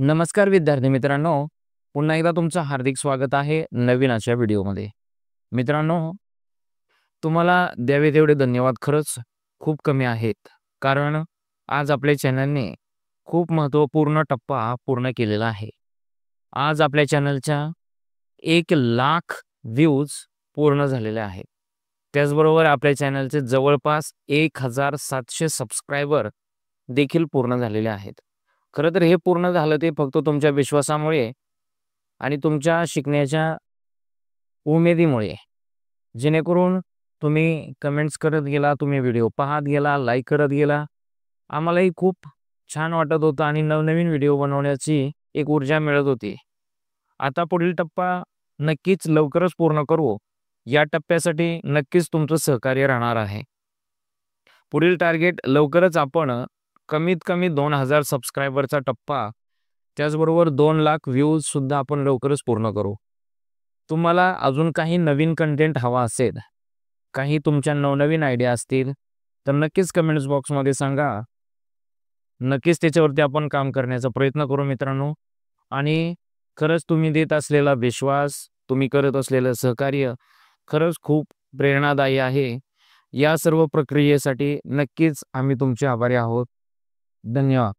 नमस्कार विद्यार्थी मित्रांनो, पुन्हा एकदा तुमचं हार्दिक स्वागत आहे नवीन अशा व्हिडिओमध्ये. मित्रांनो, तुम्हाला द्यावे तेवढे धन्यवाद खरंच खूप कमी आहेत. कारण आज आपल्या चॅनलने खूप महत्त्वपूर्ण टप्पा पूर्ण केलेला आहे. आज आपल्या चॅनलच्या 1,00,000 व्ह्यूज पूर्ण झालेले आहेत. त्याचबरोबर आपल्या चॅनलचे जवळपास 1,700 सबस्क्रायबर देखील पूर्ण झालेले आहेत. खरं तर हे पूर्ण झालं ते फक्त तुमच्या विश्वासामुळे आणि तुमच्या शिकण्याच्या उमेदीमुळे. जेणेकरून तुम्ही कमेंट्स करत गेला, तुम्ही व्हिडिओ पाहत गेला, लाईक करत गेला. आम्हालाही खूप छान वाटत होतं आणि नवनवीन व्हिडिओ बनवण्याची एक ऊर्जा मिळत होती. आता पुढील टप्पा नक्कीच लवकरच पूर्ण करू. या टप्प्यासाठी नक्कीच तुमचं सहकार्य राहणार आहे. पुढील टार्गेट लवकरच आपण कमीत कमी 2,000 सबस्क्रायबरचा टप्पा, त्याचबरोबर 2,00,000 व्ह्यूज सुद्धा आपण लवकरच पूर्ण करू. तुम्हाला अजून काही नवीन कंटेंट हवा असेल, काही तुमच्या नवनवीन आयडिया असतील, तर नक्कीच कमेंट्स बॉक्समध्ये सांगा. नक्कीच त्याच्यावरती आपण काम करण्याचा प्रयत्न करू मित्रांनो. आणि खरंच तुम्ही देत असलेला विश्वास, तुम्ही करत असलेलं सहकार्य खरंच खूप प्रेरणादायी आहे. या सर्व प्रक्रियेसाठी नक्कीच आम्ही तुमचे आभारी आहोत. धन्यवाद.